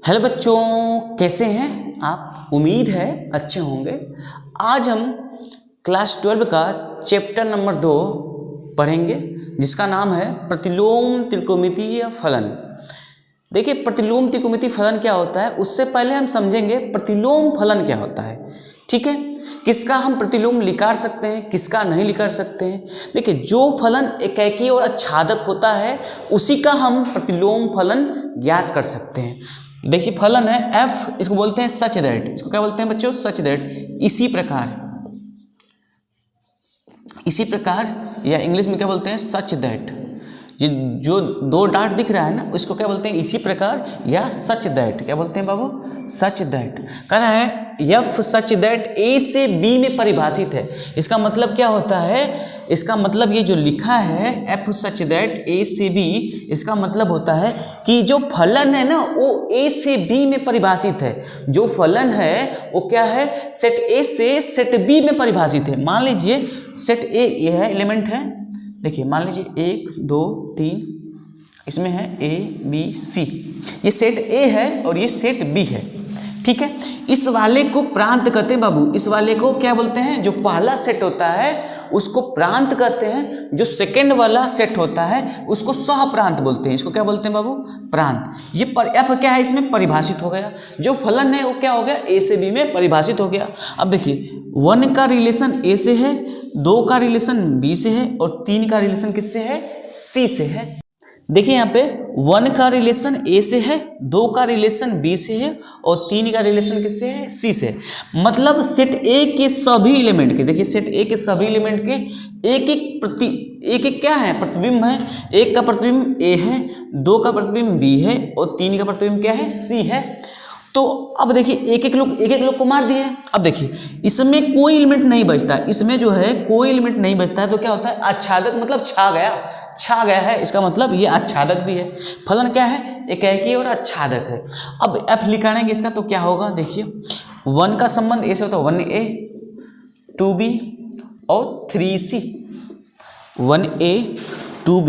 Hello बच्चों, कैसे हैं आप? उम्मीद है अच्छे होंगे। आज हम क्लास 12 का चैप्टर नंबर 2 पढ़ेंगे, जिसका नाम है प्रतिलोम त्रिकोणमितीय फलन। देखिए, प्रतिलोम त्रिकोणमितीय फलन क्या होता है, उससे पहले हम समझेंगे प्रतिलोम फलन क्या होता है। ठीक है, किसका हम प्रतिलोम निकाल सकते हैं, किसका नहीं निकाल सकते हैं। देखिए, जो फलन एकाकी और आच्छादक होता है उसी का हम प्रतिलोम फलन ज्ञात कर सकते हैं। देखिए, फलन है f, इसको बोलते हैं सच दैट। इसको क्या बोलते हैं बच्चों? Such that. इसी प्रकार या इंग्लिश में क्या बोलते हैं? Such that. ये जो दो डाट दिख रहा है ना, इसको क्या बोलते हैं? इसी प्रकार या सच दैट। क्या बोलते हैं बाबू? Such that. कहना है यफ सच दैट ए से बी में परिभाषित है। इसका मतलब क्या होता है? इसका मतलब ये जो लिखा है एफ सच दैट ए से बी, इसका मतलब होता है कि जो फलन है ना वो ए से बी में परिभाषित है। जो फलन है वो क्या है? सेट ए से सेट बी में परिभाषित है। मान लीजिए सेट ए ये है, एलिमेंट है। देखिए, मान लीजिए 1 2 3, इसमें है ए बी सी। ये सेट ए है और ये सेट बी है। ठीक है, इस वाले को प्रांत कहते हैं बाबू। इस वाले को क्या बोलते हैं? जो पहला सेट होता है उसको प्रांत कहते हैं। जो सेकंड वाला सेट होता है उसको सह प्रांत बोलते हैं। इसको क्या बोलते हैं बाबू? प्रांत। ये एफ क्या है? इसमें परिभाषित हो गया। जो फलन है वो क्या हो गया? ए से बी में परिभाषित हो गया। अब देखिए, 1 का रिलेशन ए से है, 2 का रिलेशन बी से है और 3 का रिलेशन किससे है? सी से है। देखिए यहाँ पे 1 का रिलेशन ए से है, 2 का रिलेशन बी से है और 3 का रिलेशन किससे है? सी से। मतलब सेट ए के सभी एलिमेंट के, देखिए सेट ए के सभी एलिमेंट के एक एक क्या है? प्रतिबिंब है। 1 का प्रतिबिंब ए है, 2 का प्रतिबिंब बी है और 3 का प्रतिबिंब क्या है? सी है। तो अब देखिए एक एक लोग को मार दिए। अब देखिए इसमें कोई एलिमेंट नहीं बचता, इसमें जो है कोई एलिमेंट नहीं बचता है। तो क्या होता है? आच्छादक, मतलब छा गया है। इसका मतलब ये आच्छादक भी है। फलन क्या है? एकाकी और आच्छादक है। अब एफ निकालेंगे इसका तो क्या होगा? देखिए, 1 का संबंध ए से होता है 1a 2b और 3c। 1a 2b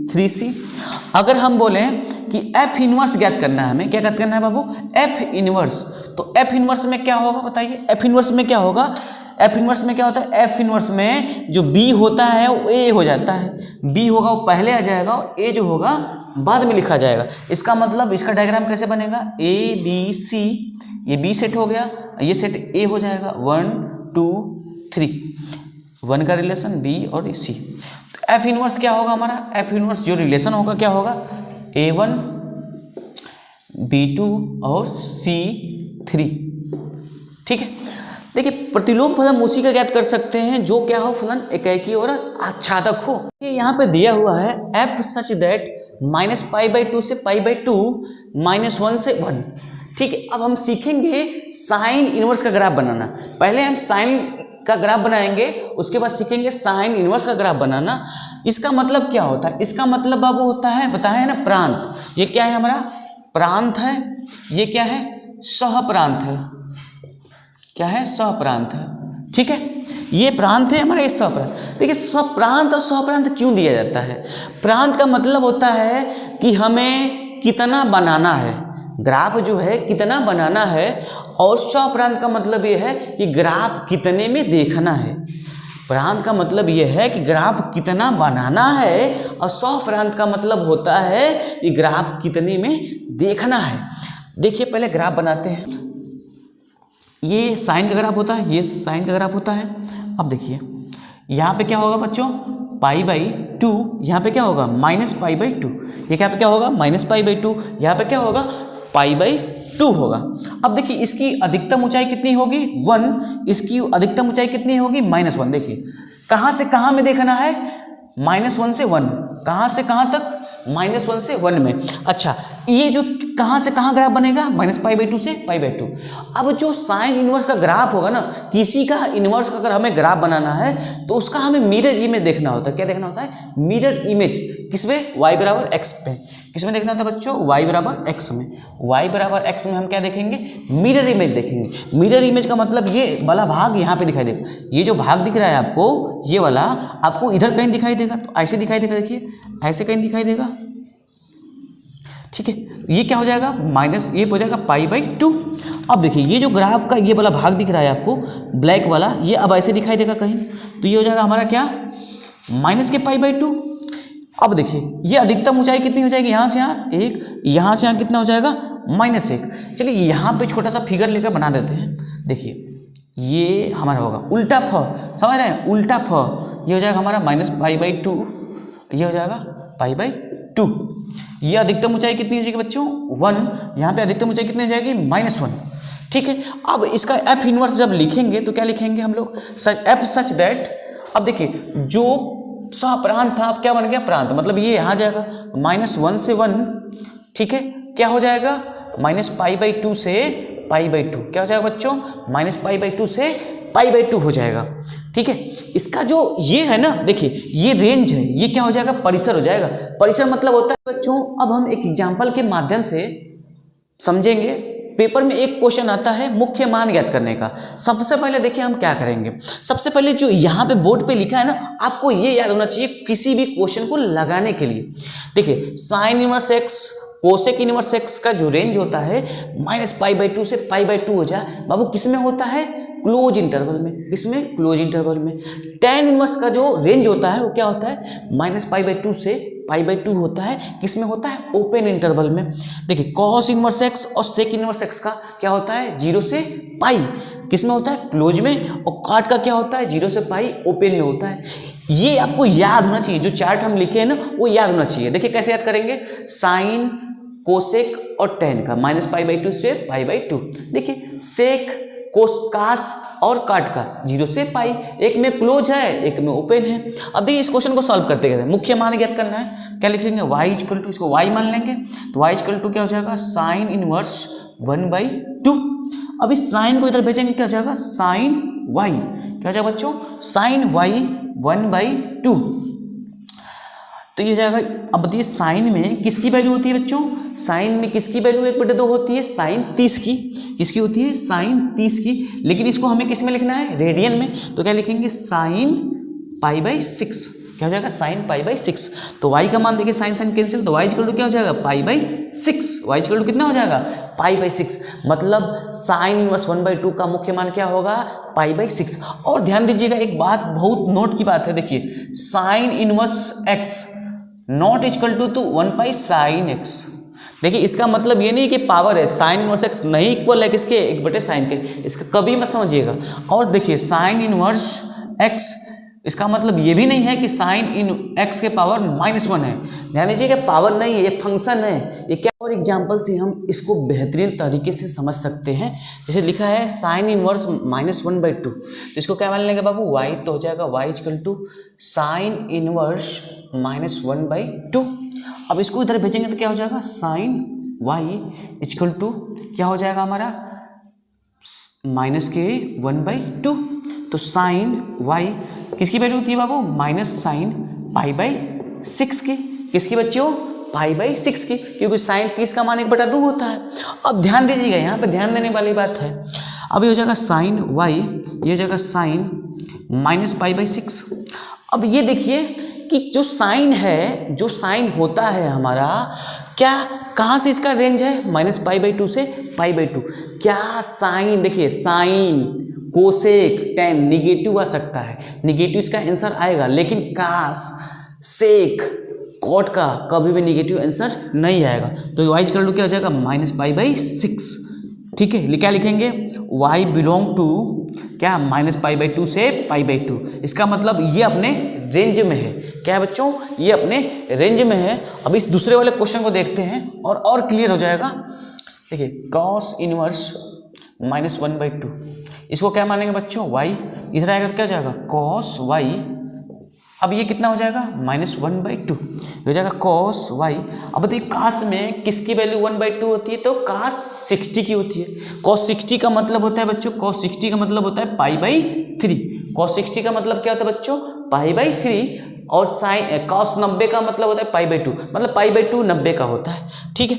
3c। अगर हम बोलें कि एफ इनवर्स ज्ञात करना है, हमें क्या ज्ञात करना है बाबू? F inverse. तो एफ इनवर्स में क्या होगा बताइए? एफ इनवर्स में क्या होगा? एफ इनवर्स में क्या होता है? एफ इनवर्स में जो बी होता है वो ए हो जाता है। बी होगा वो पहले आ जाएगा और ए जो होगा बाद में लिखा जाएगा। इसका मतलब इसका डायग्राम कैसे बनेगा? ए बी सी, ये बी सेट हो गया, ये सेट ए हो जाएगा। 1 2 3, 1 का रिलेशन बी और सी। एफ इनवर्स क्या होगा हमारा? एफ इनवर्स जो रिलेशन होगा क्या होगा? A1 B2 और C3। ठीक है, देखिए प्रतिलोम फलन उसी का ज्ञात कर सकते हैं जो क्या हो? फलन एकाकी और आच्छादक हो। ये यहाँ पे दिया हुआ है f सच दैट -π/2 से π/2 -1 से 1। ठीक है, अब हम सीखेंगे साइन इनवर्स का ग्राफ बनाना। पहले हम साइन का ग्राफ बनाएंगे, उसके बाद सीखेंगे साइन इनवर्स का ग्राफ बनाना। इसका मतलब क्या होता है? इसका मतलब बाबू होता है, बताया है ना, प्रांत। ये क्या है हमारा? प्रांत है। ये क्या है? सह प्रांत है। क्या है? सह प्रांत है। ठीक है, ये प्रांत है हमारा, ये सह प्रांत। देखिए, सह प्रांत और सह प्रांत क्यों दिया जाता है? प्रांत का मतलब होता है कि हमें कितना बनाना है, ग्राफ जो है कितना बनाना है। और सह प्रांत का मतलब ये है कि ग्राफ कितने में देखना है। प्रांत का मतलब ये है कि ग्राफ कितना बनाना है और सह प्रांत का मतलब होता है कि ग्राफ कितने में देखना है। देखिए, पहले ग्राफ बनाते हैं। ये साइन का ग्राफ होता है, ये साइन का ग्राफ होता है। अब देखिए यहाँ पे क्या होगा बच्चों? π/2। यहाँ पे क्या होगा? -π/2। ये क्या पे क्या होगा? -π/2। यहाँ पे क्या होगा? π/2 होगा। अब देखिए इसकी अधिकतम ऊंचाई कितनी होगी? 1। इसकी अधिकतम ऊंचाई कितनी होगी? -1। देखिए कहाँ से कहाँ में देखना है? -1 से 1। कहाँ से कहाँ तक? -1 से 1 में। अच्छा, ये जो कहाँ से कहाँ ग्राफ बनेगा? -π/2 से π/2। अब जो साइन इनवर्स का ग्राफ होगा ना, किसी का इनवर्स का अगर हमें ग्राफ बनाना है तो उसका हमें मिरर इमेज देखना होता है। क्या देखना होता है? Mirror image. किसमें? y = x पे। किसमें देखना होता है बच्चों? y = x में। y = x में हम क्या देखेंगे? मिरर इमेज देखेंगे। मिरर इमेज का मतलब ये वाला भाग यहाँ पे दिखाई देगा। ये जो भाग दिख रहा है आपको, ये वाला आपको इधर कहीं दिखाई देगा, तो ऐसे दिखाई देगा। देखिए ऐसे कहीं दिखाई देगा। ठीक है, ये क्या हो जाएगा माइनस, ये हो जाएगा π/2। अब देखिए ये जो ग्राफ का ये वाला भाग दिख रहा है आपको ब्लैक वाला, ये अब ऐसे दिखाई देगा कहीं, तो ये हो जाएगा हमारा क्या माइनस के π/2। अब देखिए ये अधिकतम ऊंचाई कितनी हो जाएगी, यहाँ से यहाँ 1, यहाँ से यहाँ कितना हो जाएगा -1। चलिए यहाँ पे छोटा सा फिगर लेकर बना देते हैं। देखिए ये हमारा होगा उल्टा फ, समझ रहे हैं, उल्टा फ, ये हो जाएगा हमारा -π/2, ये हो जाएगा π/2। ये अधिकतम ऊंचाई कितनी हो जाएगी बच्चों 1, यहाँ पे अधिकतम ऊंचाई कितनी हो जाएगी -1। ठीक है, अब इसका एफ इनवर्स जब लिखेंगे तो क्या लिखेंगे हम लोग, एफ सच दैट, अब देखिए जो सा प्रांत था अब क्या बन गया प्रांत, मतलब ये यहाँ जाएगा -1 से 1, ठीक है, क्या हो जाएगा -π/2 से π/2, क्या हो जाएगा बच्चों -π/2 से π/2 हो जाएगा। ठीक है, इसका जो ये है ना, देखिए ये रेंज है, ये क्या हो जाएगा परिसर हो जाएगा। परिसर मतलब होता है बच्चों, अब हम एक एग्जाम्पल के माध्यम से समझेंगे। पेपर में एक क्वेश्चन आता है मुख्य मान ज्ञात करने का। सबसे पहले देखिए हम क्या करेंगे, सबसे पहले जो यहाँ पे बोर्ड पे लिखा है ना, आपको ये याद होना चाहिए किसी भी क्वेश्चन को लगाने के लिए। देखिए sine inverse x cosec inverse x का जो रेंज होता है -π/2 से π/2 हो जाए बाबू, किस में होता है क्लोज इंटरवल में, किसमें क्लोज इंटरवल में। टेन इनवर्स का जो रेंज होता है वो क्या होता है -π/2 से π/2 होता है, किसमें होता है ओपन इंटरवल में। देखिए कॉस इनवर्स एक्स और सेक इनवर्स एक्स का क्या होता है 0 से π, किसमें होता है क्लोज में, और काट का क्या होता है 0 से π ओपन में होता है। ये आपको याद होना चाहिए, जो चार्ट हम लिखे हैं ना वो याद होना चाहिए। देखिए कैसे याद करेंगे, साइन कोसेक और टेन का -π/2 से π/2। देखिए सेक कोस और काट का 0 से π, एक में क्लोज है एक में ओपन है। अब देखिए इस क्वेश्चन को सॉल्व करते हैं, मुख्य मान ज्ञात करना है, क्या लिखेंगे y इक्वल टू, इसको y मान लेंगे तो y इक्वल टू क्या हो जाएगा साइन इनवर्स 1/2। अब इस साइन को इधर भेजेंगे क्या हो जाएगा साइन y, क्या हो जाएगा बच्चों साइन y 1/2। तो ये हो जाएगा। अब बताइए साइन में किसकी वैल्यू होती है बच्चों, साइन में किसकी वैल्यू 1/2 होती है, साइन 30 की, किसकी होती है साइन 30 की। लेकिन इसको हमें किस में लिखना है रेडियन में, तो क्या लिखेंगे साइन π/6, क्या हो जाएगा साइन π/6। तो y का मान देखिए साइन साइन कैंसिल, तो y इक्वल टू क्या हो जाएगा π/6, y इक्वल टू कितना हो जाएगा π/6, मतलब साइन इनवर्स 1/2 का मुख्य मान क्या होगा π/6। और ध्यान दीजिएगा एक बात बहुत नोट की बात है, देखिए sine inverse x not equal to 1 sine x. देखिए इसका मतलब ये नहीं कि पावर है, साइन इनवर्स एक्स नहीं इक्वल है किसके 1/sin के, इसका कभी मत समझिएगा। और देखिए साइन इनवर्स एक्स इसका मतलब ये भी नहीं है कि साइन इन एक्स के पावर -1 है, ध्यान दीजिएगा पावर नहीं है, ये फंक्शन है। ये क्या और एग्जाम्पल से हम इसको बेहतरीन तरीके से समझ सकते हैं। जैसे लिखा है साइन इनवर्स -1/2, इसको क्या मान लेंगे बाबू y, तो हो जाएगा y equal to sine inverse -1/2। अब इसको इधर भेजेंगे तो क्या हो जाएगा साइन y इक्वल टू क्या हो जाएगा हमारा -1/2। तो साइन y किसकी वैल्यू होती है बाबू साइन π/6 की, किसकी बच्चों π/6 की, क्योंकि साइन 30 का मान 1/2 होता है। अब ध्यान दीजिएगा, यहाँ पे ध्यान देने वाली बात है। अब ये हो जाएगा साइन y, ये हो जाएगा साइन -π/6। अब ये देखिए कि जो साइन है, जो साइन होता है हमारा, क्या कहाँ से इसका रेंज है -π/2 से π/2। क्या साइन, देखिए साइन कोसेक टेन निगेटिव आ सकता है, निगेटिव इसका आंसर आएगा, लेकिन कास सेक कॉट का कभी भी निगेटिव आंसर नहीं आएगा। तो y इक्वल टू क्या हो जाएगा -π/6। ठीक है, क्या लिखेंगे y बिलोंग टू क्या -π/2 से π/2। इसका मतलब ये अपने रेंज में है, क्या है बच्चों ये अपने रेंज में है। अब इस दूसरे वाले क्वेश्चन को देखते हैं और क्लियर हो जाएगा। देखिए कॉस इनवर्स -1/2, इसको क्या मानेंगे बच्चों y, इधर आएगा तो क्या हो जाएगा कॉस y। अब ये कितना हो जाएगा -1/2 हो जाएगा कॉस y। अब बताइए कास में किसकी वैल्यू 1/2 होती है, तो कास 60 की होती है। कॉस 60 का मतलब होता है बच्चों, कॉस 60 का मतलब होता है π/3। कॉस 60 का मतलब क्या होता है बच्चों π/3, और साइन कॉस 90 का मतलब होता है π/2, मतलब π/2 90 का होता है। ठीक है,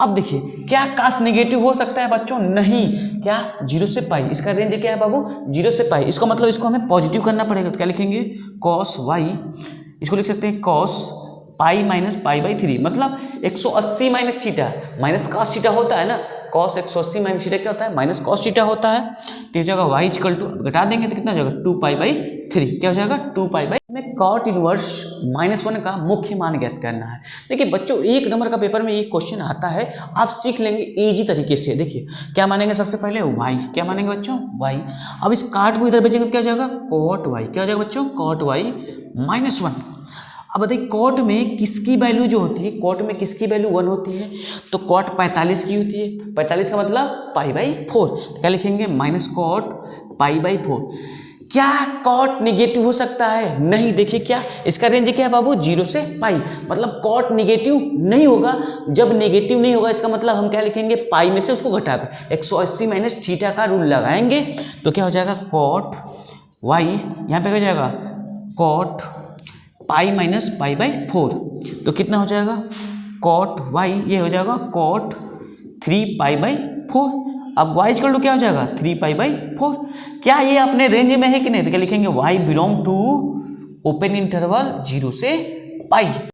अब देखिए क्या कास नेगेटिव हो सकता है बच्चों, नहीं, क्या 0 से π, इसका रेंज क्या है बाबू 0 से π। इसको मतलब इसको हमें पॉजिटिव करना पड़ेगा, तो क्या लिखेंगे कॉस y, इसको लिख सकते हैं cos pi minus pi by 3, मतलब 180 minus theta, minus cos theta होता है ना, कॉस 180 माइनस थीटा क्या होता है, माइनस कॉस थीटा होता है। तो हो जाएगा y इक्वल टू, घटा देंगे तो कितना हो जाएगा 2 पाई बाई 3, क्या हो जाएगा 2 पाई बाई। हमें कॉट इनवर्स -1 का मुख्य मान ज्ञात करना है। देखिए बच्चों, 1 नंबर का पेपर में ये क्वेश्चन आता है, आप सीख लेंगे इजी तरीके से। देखिए क्या मानेंगे, सबसे पहले y, क्या मानेंगे बच्चों y। अब इस काट को इधर भेजेंगे तो क्या हो जाएगा कॉट y, क्या हो जाएगा बच्चों कॉट y -1। अब बताइए कॉट में किसकी वैल्यू जो होती है, कॉट में किसकी वैल्यू 1 होती है, तो कॉट 45 की होती है, 45 का मतलब पाई बाई 4, तो क्या लिखेंगे माइनस कॉट पाई बाई 4। क्या कॉट निगेटिव हो सकता है, नहीं। देखिए क्या इसका रेंज क्या है बाबू, 0 से पाई, मतलब कॉट निगेटिव नहीं होगा। जब निगेटिव नहीं होगा इसका मतलब हम क्या लिखेंगे, पाई में से उसको घटा कर 180 माइनस थीटा का रूल लगाएंगे, तो क्या हो जाएगा कॉट y, यहाँ पे क्या हो जाएगा cot pi minus pi by 4, तो कितना हो जाएगा कॉट y, ये हो जाएगा कॉट 3 पाई बाई 4। अब y इक्वल टू क्या हो जाएगा 3 पाई बाई 4। क्या ये अपने रेंज में है कि नहीं, तो क्या लिखेंगे y belong to open interval 0 से पाई।